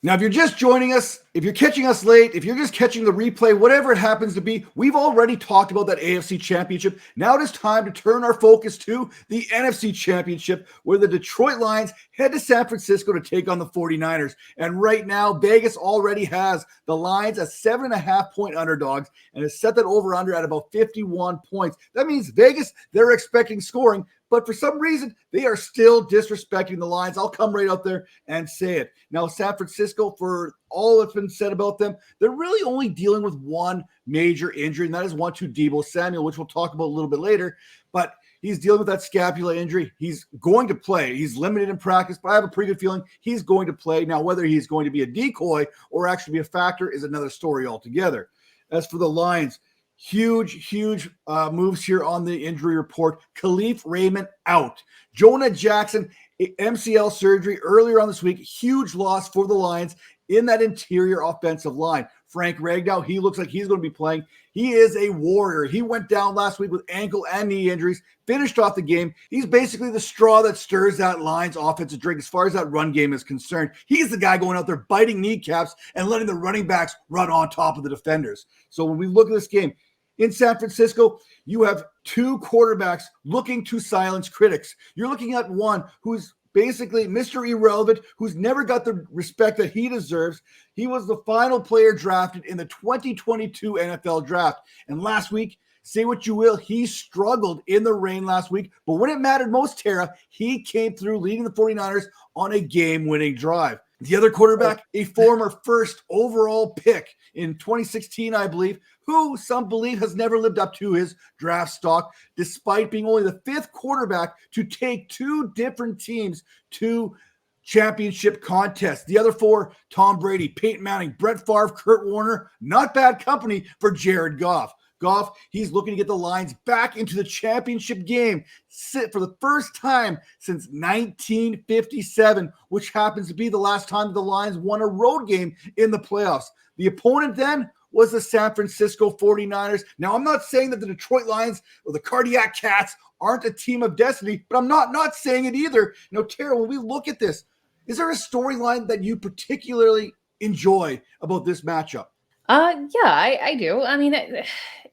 Now, if you're just joining us, if you're catching us late, if you're just catching the replay, whatever it happens to be, we've already talked about that AFC Championship. Now it is time to turn our focus to the NFC Championship, where the Detroit Lions head to San Francisco to take on the 49ers. And right now, Vegas already has the Lions as 7.5-point underdogs and has set that over-under at about 51 points. That means Vegas, they're expecting scoring, but for some reason, they are still disrespecting the Lions. I'll come right out there and say it. Now, San Francisco, for all that's been said about them, they're really only dealing with one major injury, and that is one to Deebo Samuel, which we'll talk about a little bit later. But he's dealing with that scapula injury. He's going to play. He's limited in practice, but I have a pretty good feeling he's going to play. Now, whether he's going to be a decoy or actually be a factor is another story altogether. As for the Lions, huge moves here on the injury report. Khalif Raymond out. Jonah Jackson, MCL surgery earlier on this week. Huge loss for the Lions in that interior offensive line. Frank Ragnow, he looks like he's going to be playing. He is a warrior. He went down last week with ankle and knee injuries, finished off the game. He's basically the straw that stirs that Lions offensive drink as far as that run game is concerned. He's the guy going out there biting kneecaps and letting the running backs run on top of the defenders. So when we look at this game, in San Francisco, you have two quarterbacks looking to silence critics. You're looking at one who's basically Mr. Irrelevant, who's never got the respect that he deserves. He was the final player drafted in the 2022 NFL draft. And last week, say what you will, he struggled in the rain last week. But when it mattered most, Tara, he came through leading the 49ers on a game-winning drive. The other quarterback, a former first overall pick in 2016, I believe, who some believe has never lived up to his draft stock, despite being only the fifth quarterback to take two different teams to championship contests. The other four, Tom Brady, Peyton Manning, Brett Favre, Kurt Warner, not bad company for Jared Goff. Goff, he's looking to get the Lions back into the championship game for the first time since 1957, which happens to be the last time the Lions won a road game in the playoffs. The opponent then was the San Francisco 49ers. Now, I'm not saying that the Detroit Lions or the Cardiac Cats aren't a team of destiny, but I'm not saying it either. You know, Tara, when we look at this, is there a storyline that you particularly enjoy about this matchup? Yeah, I do. I mean,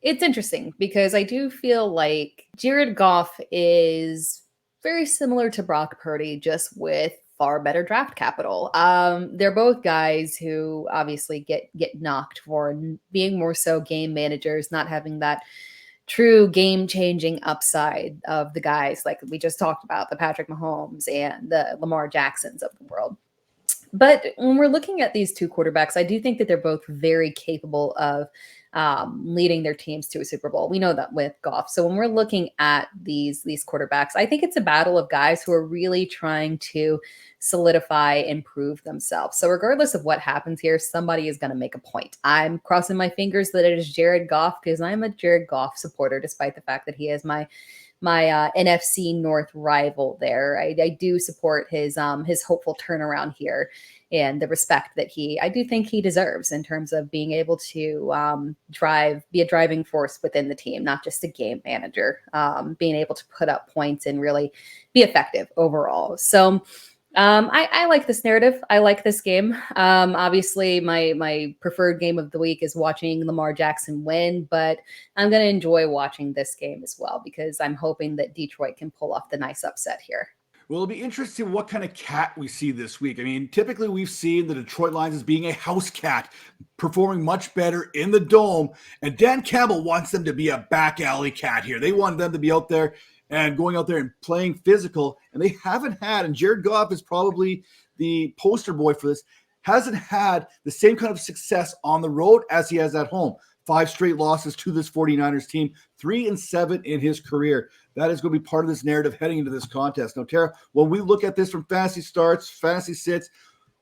it's interesting because I do feel like Jared Goff is very similar to Brock Purdy, just with far better draft capital. They're both guys who obviously get knocked for being more so game managers, not having that true game-changing upside of the guys like we just talked about, the Patrick Mahomes and the Lamar Jacksons of the world. But when we're looking at these two quarterbacks, I do think that they're both very capable of leading their teams to a Super Bowl. We know that with Goff. So when we're looking at these quarterbacks, I think it's a battle of guys who are really trying to solidify and prove themselves. So regardless of what happens here, somebody is going to make a point. I'm crossing my fingers that it is Jared Goff because I'm a Jared Goff supporter, despite the fact that he is my NFC North rival there. I do support his hopeful turnaround here and the respect that I do think he deserves in terms of being able to be a driving force within the team, not just a game manager, being able to put up points and really be effective overall. So I like this narrative. I like this game. Obviously, my preferred game of the week is watching Lamar Jackson win, but I'm going to enjoy watching this game as well because I'm hoping that Detroit can pull off the nice upset here. Well, it'll be interesting what kind of cat we see this week. I mean, typically we've seen the Detroit Lions as being a house cat, performing much better in the dome, and Dan Campbell wants them to be a back alley cat here. They want them to be out there and going out there and playing physical, and they haven't had, and Jared Goff is probably the poster boy for this, hasn't had the same kind of success on the road as he has at home. 5 straight losses to this 49ers team, 3-7 in his career. That is going to be part of this narrative heading into this contest. Now, Tara, when we look at this from fantasy starts, fantasy sits,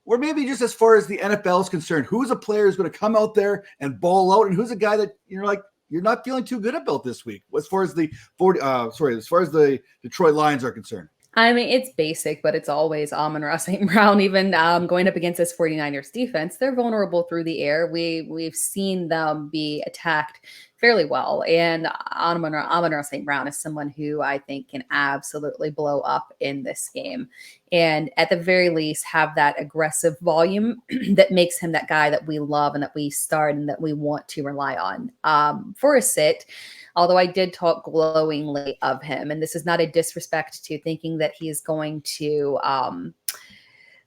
or maybe just as far as the NFL is concerned, who's a player who's going to come out there and ball out, and who's a guy that you're like, you're not feeling too good about this week as far as the Detroit Lions are concerned? I mean, it's basic, but it's always Amon-Ra St. Brown. Even going up against this 49ers defense, they're vulnerable through the air. We've seen them be attacked fairly well. And Amon-Ra St. Brown is someone who I think can absolutely blow up in this game. And at the very least, have that aggressive volume that makes him that guy that we love and that we start and that we want to rely on. For a sit, although I did talk glowingly of him, and this is not a disrespect to thinking that he's going to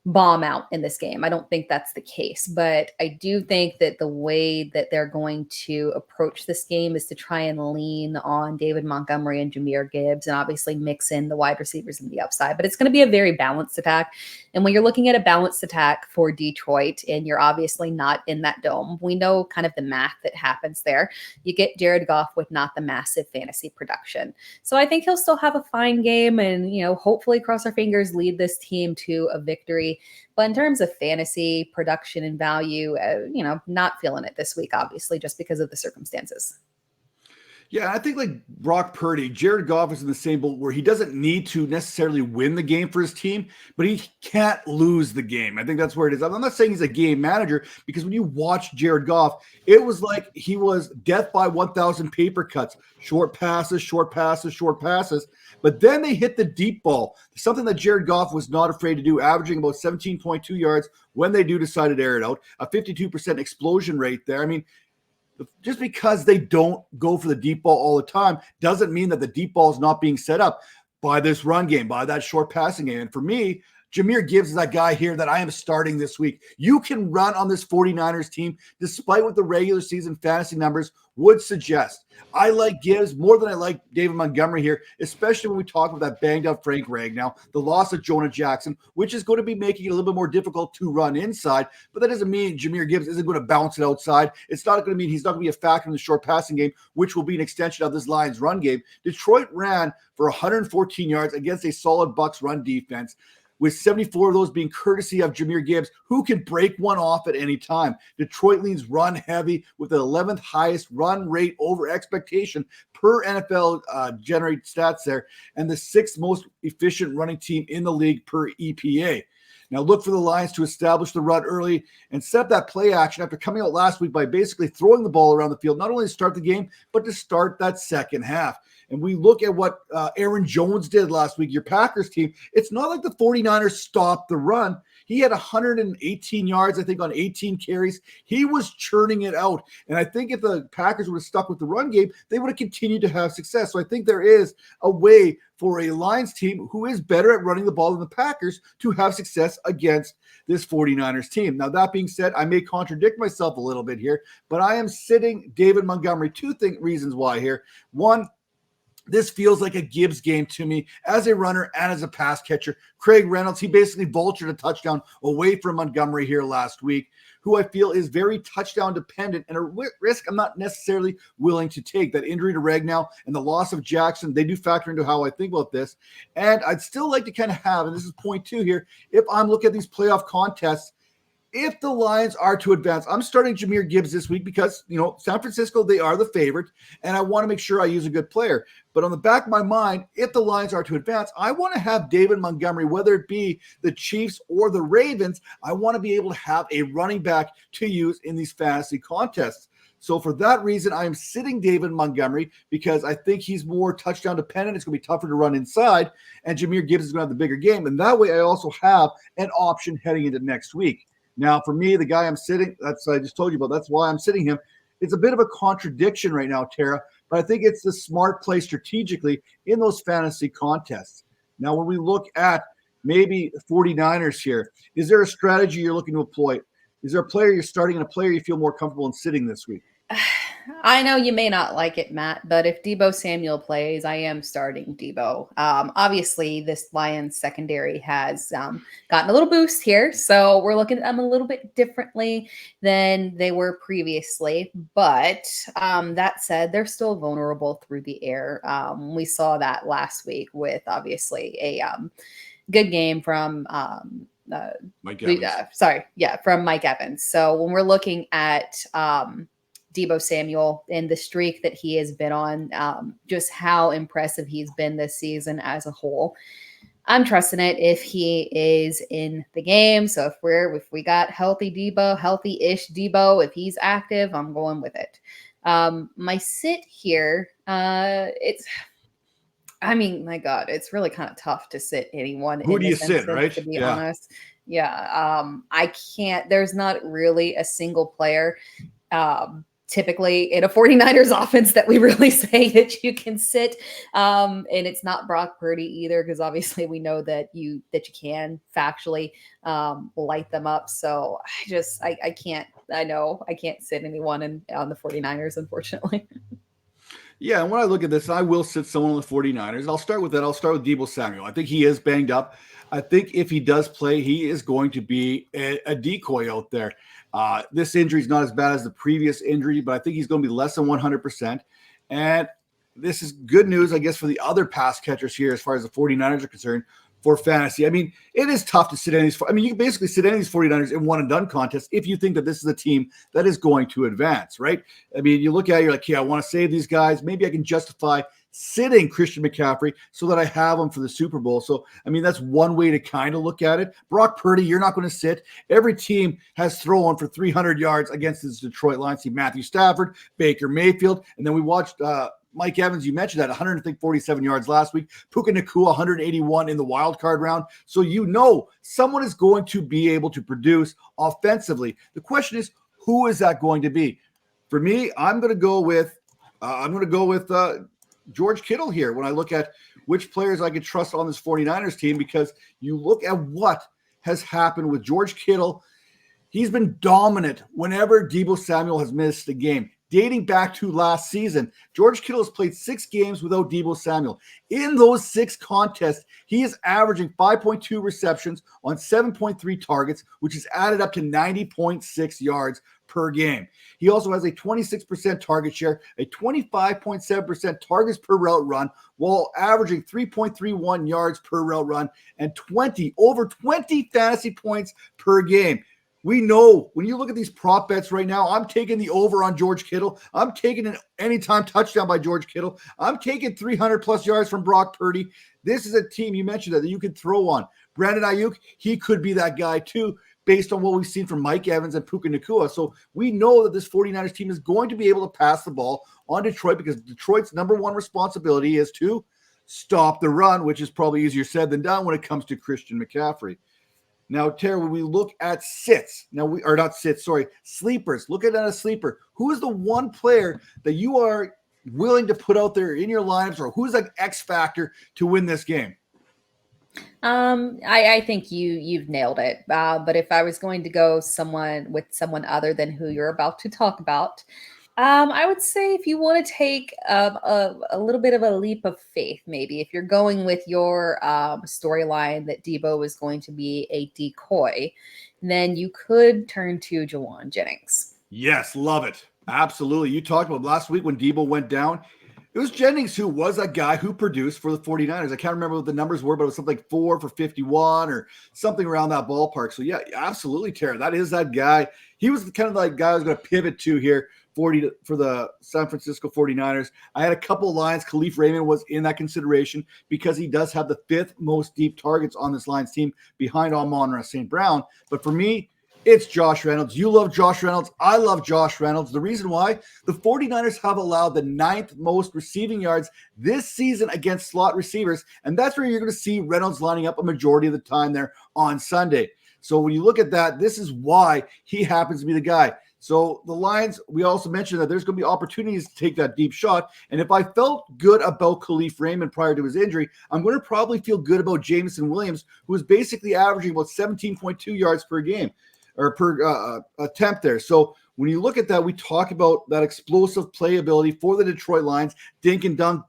bomb out in this game. I don't think that's the case, but I do think that the way that they're going to approach this game is to try and lean on David Montgomery and Jahmyr Gibbs and obviously mix in the wide receivers in the upside, but it's going to be a very balanced attack. And when you're looking at a balanced attack for Detroit and you're obviously not in that dome, we know kind of the math that happens there. You get Jared Goff with not the massive fantasy production. So I think he'll still have a fine game and, hopefully cross our fingers, lead this team to a victory. But in terms of fantasy production and value, not feeling it this week, obviously, just because of the circumstances. Yeah, I think like Brock Purdy, Jared Goff is in the same boat where he doesn't need to necessarily win the game for his team, but he can't lose the game. I think that's where it is. I'm not saying he's a game manager, because when you watch Jared Goff, it was like he was death by 1,000 paper cuts, short passes, short passes, short passes. But then they hit the deep ball, something that Jared Goff was not afraid to do, averaging about 17.2 yards when they do decide to air it out, a 52% explosion rate there. I mean, just because they don't go for the deep ball all the time doesn't mean that the deep ball is not being set up by this run game, by that short passing game. And for me, Jahmyr Gibbs is that guy here that I am starting this week. You can run on this 49ers team despite what the regular season fantasy numbers would suggest. I like Gibbs more than I like David Montgomery here, especially when we talk about that banged up Frank Ragnow, the loss of Jonah Jackson, which is going to be making it a little bit more difficult to run inside. But that doesn't mean Jahmyr Gibbs isn't going to bounce it outside. It's not going to mean he's not going to be a factor in the short passing game, which will be an extension of this Lions run game. Detroit ran for 114 yards against a solid Bucs run defense, with 74 of those being courtesy of Jahmyr Gibbs, who can break one off at any time. Detroit leans run heavy with the 11th highest run rate over expectation per NFL generate stats there, and the 6th most efficient running team in the league per EPA. Now look for the Lions to establish the run early and set up that play action after coming out last week by basically throwing the ball around the field, not only to start the game, but to start that second half. And we look at what Aaron Jones did last week, your Packers team. It's not like the 49ers stopped the run. He had 118 yards, I think, on 18 carries. He was churning it out. And I think if the Packers would have stuck with the run game, they would have continued to have success. So I think there is a way for a Lions team who is better at running the ball than the Packers to have success against this 49ers team. Now, that being said, I may contradict myself a little bit here, but I am sitting David Montgomery. Two reasons why here. One, this feels like a Gibbs game to me as a runner and as a pass catcher. Craig Reynolds, he basically vultured a touchdown away from Montgomery here last week, who I feel is very touchdown dependent and a risk I'm not necessarily willing to take. That injury to Ragnow and the loss of Jackson, they do factor into how I think about this. And I'd still like to kind of have, and this is point 2 here, if I'm looking at these playoff contests, if the Lions are to advance, I'm starting Jahmyr Gibbs this week because, San Francisco, they are the favorite, and I want to make sure I use a good player. But on the back of my mind, if the Lions are to advance, I want to have David Montgomery, whether it be the Chiefs or the Ravens. I want to be able to have a running back to use in these fantasy contests. So for that reason, I am sitting David Montgomery because I think he's more touchdown dependent. It's going to be tougher to run inside, and Jahmyr Gibbs is going to have the bigger game. And that way I also have an option heading into next week. Now, for me, the guy I'm sitting, that's I just told you about, that's why I'm sitting him. It's a bit of a contradiction right now, Tara, but I think it's the smart play strategically in those fantasy contests. Now, when we look at maybe 49ers here, is there a strategy you're looking to employ? Is there a player you're starting and a player you feel more comfortable in sitting this week? I know you may not like it, Matt, but if Deebo Samuel plays, I am starting Deebo. Obviously, this Lions secondary has gotten a little boost here, so we're looking at them a little bit differently than they were previously. But that said, they're still vulnerable through the air. We saw that last week with obviously a good game from Mike Evans. From Mike Evans. So when we're looking at Deebo Samuel and the streak that he has been on, just how impressive he's been this season as a whole, I'm trusting it if he is in the game. So if we got healthy-ish Deebo, if he's active, I'm going with it. My sit here, my God, it's really kind of tough to sit anyone Who in do you this sit, instance, right? to be Yeah. honest. Yeah, I can't, there's not really a single player typically in a 49ers offense that we really say that you can sit. And it's not Brock Purdy either, because obviously we know that you can factually light them up. So I can't, I know I can't sit anyone on the 49ers, unfortunately. Yeah, and when I look at this, I will sit someone on the 49ers. I'll start with that. I'll start with Deebo Samuel. I think he is banged up. I think if he does play, he is going to be a decoy out there. This injury is not as bad as the previous injury, but I think he's going to be less than 100%. And this is good news, I guess, for the other pass catchers here as far as the 49ers are concerned for fantasy. I mean, it is tough to sit any of these. I mean, you can basically sit any of these 49ers in one and done contests if you think that this is a team that is going to advance, right? I mean, you look at it, you're like, yeah, I want to save these guys. Maybe I can justify sitting Christian McCaffrey so that I have him for the Super Bowl. So, I mean, that's one way to kind of look at it. Brock Purdy, you're not going to sit. Every team has thrown for 300 yards against this Detroit Lions. See Matthew Stafford, Baker Mayfield, and then we watched Mike Evans, you mentioned that 147 yards last week. Puka Nacua, 181 in the wild card round. So you know someone is going to be able to produce offensively. The question is, who is that going to be? For me, I'm going to go with George Kittle here when I look at which players I could trust on this 49ers team, because you look at what has happened with George Kittle. He's been dominant whenever Deebo Samuel has missed a game. Dating back to last season, George Kittle has played 6 games without Deebo Samuel. In those 6 contests, he is averaging 5.2 receptions on 7.3 targets, which is added up to 90.6 yards per game. He also has a 26% target share, a 25.7% targets per route run, while averaging 3.31 yards per route run and over 20 fantasy points per game. We know when you look at these prop bets right now, I'm taking the over on George Kittle. I'm taking an anytime touchdown by George Kittle. I'm taking 300 plus yards from Brock Purdy. This is a team, you mentioned that you could throw on. Brandon Aiyuk, he could be that guy too, based on what we've seen from Mike Evans and Puka Nacua. So we know that this 49ers team is going to be able to pass the ball on Detroit, because Detroit's number one responsibility is to stop the run, which is probably easier said than done when it comes to Christian McCaffrey. Now, Tara, when we look at sleepers, look at a sleeper. Who is the one player that you are willing to put out there in your lineups, or who's like X factor to win this game? I think you've nailed it. But if I was going to go someone other than who you're about to talk about, I would say if you want to take a little bit of a leap of faith, maybe if you're going with your storyline that Deebo is going to be a decoy, then you could turn to Juwan Jennings. Yes, love it. Absolutely. You talked about last week when Deebo went down. It was Jennings who was a guy who produced for the 49ers. I can't remember what the numbers were, but it was something like 4 for 51 or something around that ballpark. So, yeah, absolutely, Tara. That is that guy. He was kind of like guy I was going to pivot to here for the San Francisco 49ers. I had a couple of lines. Khalif Raymond was in that consideration because he does have the 5th most deep targets on this Lions team behind Amon-Ra St. Brown. But for me, it's Josh Reynolds. You love Josh Reynolds. I love Josh Reynolds. The reason why, the 49ers have allowed the 9th most receiving yards this season against slot receivers, and that's where you're going to see Reynolds lining up a majority of the time there on Sunday. So when you look at that, this is why he happens to be the guy. So the Lions, we also mentioned that there's going to be opportunities to take that deep shot. And if I felt good about Khalif Raymond prior to his injury, I'm going to probably feel good about Jameson Williams, who is basically averaging about 17.2 yards per game or per attempt there. So when you look at that, we talk about that explosive playability for the Detroit Lions. Dink and dunk,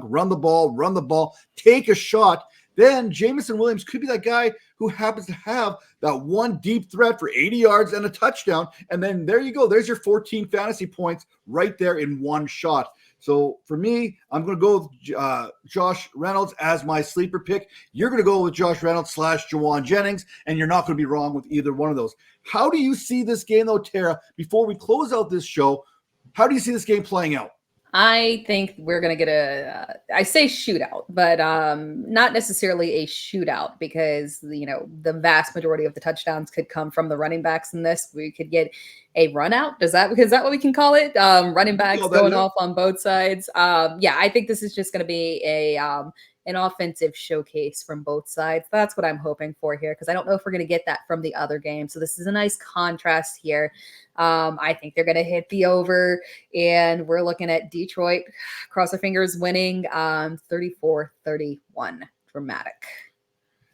run the ball, take a shot. Then Jameson Williams could be that guy who happens to have that one deep threat for 80 yards and a touchdown. And then there you go. There's your 14 fantasy points right there in one shot. So for me, I'm going to go with Josh Reynolds as my sleeper pick. You're going to go with Josh Reynolds / Juwan Jennings, and you're not going to be wrong with either one of those. How do you see this game, though, Tara? Before we close out this show, how do you see this game playing out? I think we're going to get I say shootout, but not necessarily a shootout because, the vast majority of the touchdowns could come from the running backs in this. We could get a run out. Is that what we can call it? Running backs going off on both sides. Yeah, I think this is just going to be an offensive showcase from both sides. That's what I'm hoping for here because I don't know if we're going to get that from the other game. So this is a nice contrast here. I think they're going to hit the over, and we're looking at Detroit, cross our fingers, winning 34-31. Dramatic.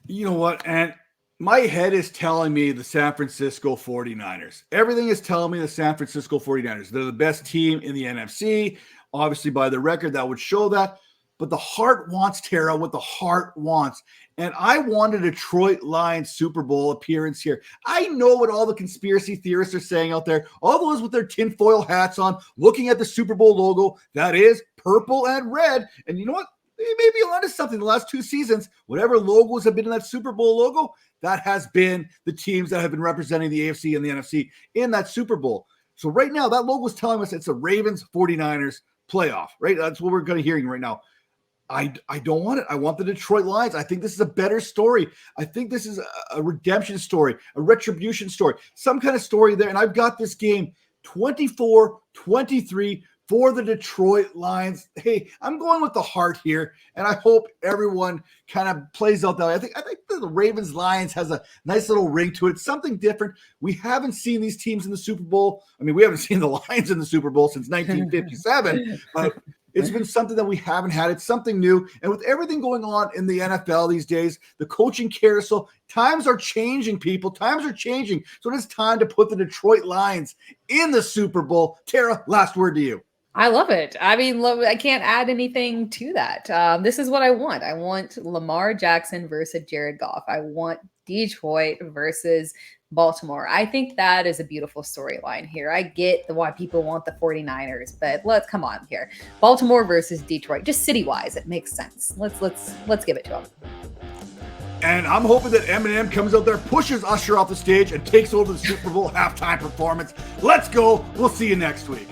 You know what? And my head is telling me the San Francisco 49ers. Everything is telling me the San Francisco 49ers. They're the best team in the NFC. Obviously, by the record, that would show that. But the heart wants, Tara, what the heart wants. And I want a Detroit Lions Super Bowl appearance here. I know what all the conspiracy theorists are saying out there, all those with their tinfoil hats on, looking at the Super Bowl logo that is purple and red. And you know what? They may be onto something. The last 2 seasons, whatever logos have been in that Super Bowl logo, that has been the teams that have been representing the AFC and the NFC in that Super Bowl. So right now, that logo is telling us it's a Ravens 49ers playoff, right? That's what we're going to hearing right now. I don't want it. I want the Detroit Lions. I think this is a better story. I think this is a redemption story, a retribution story, some kind of story there. And I've got this game 24-23 for the Detroit Lions. Hey, I'm going with the heart here, and I hope everyone kind of plays out that way. I think the Ravens Lions has a nice little ring to it. It's something different. We haven't seen these teams in the Super Bowl. I mean, we haven't seen the Lions in the Super Bowl since 1957. It's been something that we haven't had. It's something new. And with everything going on in the NFL these days, the coaching carousel, times are changing, people. Times are changing. So it is time to put the Detroit Lions in the Super Bowl. Tara, last word to you. I love it. I mean, I can't add anything to that. This is what I want. I want Lamar Jackson versus Jared Goff. I want Detroit versus Baltimore. I think that is a beautiful storyline here. I get why people want the 49ers, but come on here. Baltimore versus Detroit, just city-wise, it makes sense. Let's give it to them. And I'm hoping that Eminem comes out there, pushes Usher off the stage, and takes over the Super Bowl halftime performance. Let's go. We'll see you next week.